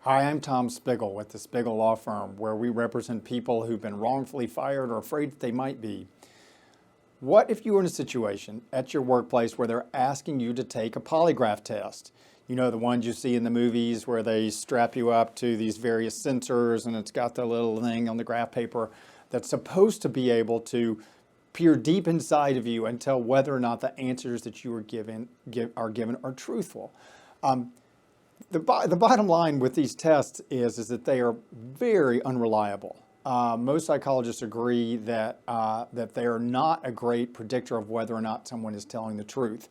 Hi, I'm Tom Spiegel with the Spiegel Law Firm, where we represent people who've been wrongfully fired or afraid that they might be. What if you were in a situation at your workplace where they're asking you to take a polygraph test? You know, the ones you see in the movies where they strap you up to these various sensors and it's got the little thing on the graph paper that's supposed to be able to peer deep inside of you and tell whether or not the answers that you are given are truthful. The bottom line with these tests is that they are very unreliable. Most psychologists agree that they are not a great predictor of whether or not someone is telling the truth.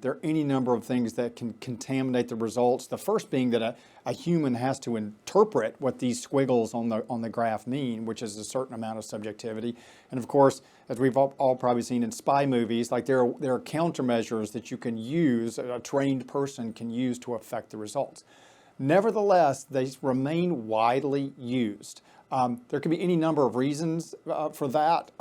There are any number of things that can contaminate the results. The first being that a human has to interpret what these squiggles on the graph mean, which is a certain amount of subjectivity. And of course, as we've all probably seen in spy movies, like there are countermeasures that you can use, a trained person can use to affect the results. Nevertheless, they remain widely used. There can be any number of reasons for that,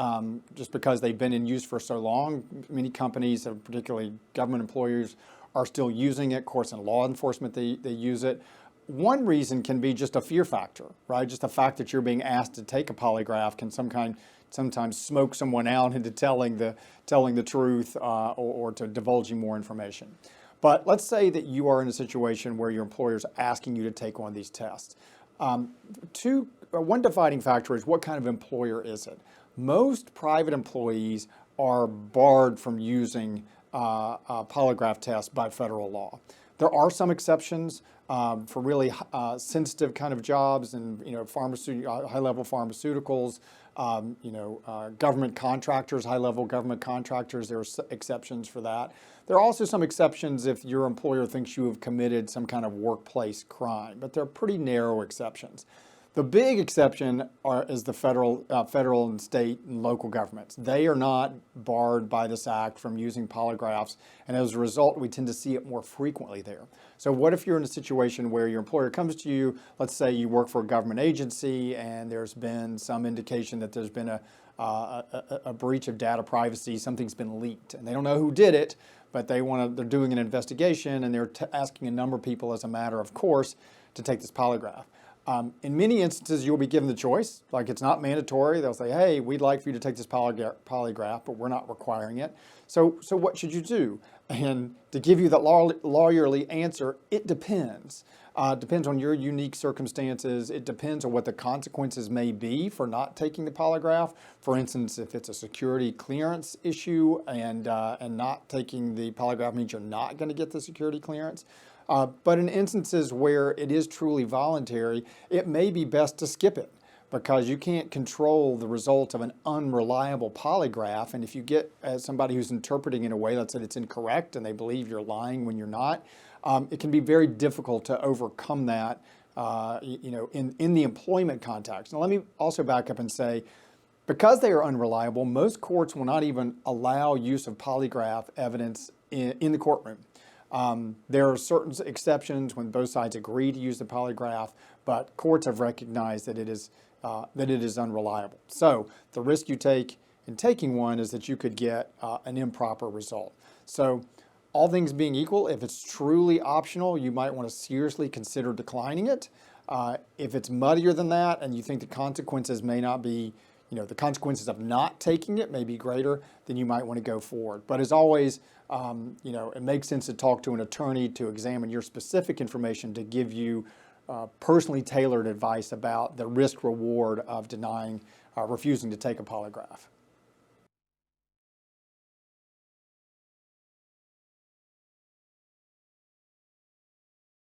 just because they've been in use for so long. Many companies, particularly government employers, are still using it. Of course, in law enforcement, they use it. One reason can be just a fear factor, right? Just the fact that you're being asked to take a polygraph can sometimes smoke someone out into telling the truth or to divulging more information. But let's say that you are in a situation where your employer is asking you to take one of these tests. One dividing factor is what kind of employer is it? Most private employees are barred from using polygraph tests by federal law. There are some exceptions for really sensitive kind of jobs and high-level pharmaceuticals, government contractors, high-level government contractors. There are exceptions for that. There are also some exceptions if your employer thinks you have committed some kind of workplace crime, but they're pretty narrow exceptions. The big exception is the federal and state and local governments. They are not barred by this act from using polygraphs, and as a result, we tend to see it more frequently there. So what if you're in a situation where your employer comes to you, let's say you work for a government agency, and there's been some indication that there's been a breach of data privacy, something's been leaked, and they don't know who did it, but they're doing an investigation, and they're asking a number of people as a matter of course to take this polygraph. In many instances, you'll be given the choice. Like, it's not mandatory. They'll say, hey, we'd like for you to take this polygraph, but we're not requiring it. So what should you do? And to give you that lawyerly answer, it depends. Depends on your unique circumstances. It depends on what the consequences may be for not taking the polygraph. For instance, if it's a security clearance issue and not taking the polygraph means you're not going to get the security clearance. But in instances where it is truly voluntary, it may be best to skip it because you can't control the results of an unreliable polygraph. And if you get somebody who's interpreting in a way that said it's incorrect and they believe you're lying when you're not, it can be very difficult to overcome that, in the employment context. Now, let me also back up and say, because they are unreliable, most courts will not even allow use of polygraph evidence in the courtroom. There are certain exceptions when both sides agree to use the polygraph, but courts have recognized that it is unreliable. So the risk you take in taking one is that you could get an improper result. So all things being equal, if it's truly optional, you might want to seriously consider declining it. If it's muddier than that and you think the consequences may not be, the consequences of not taking it may be greater, then you might want to go forward. But as always, it makes sense to talk to an attorney to examine your specific information to give you personally tailored advice about the risk-reward of refusing to take a polygraph.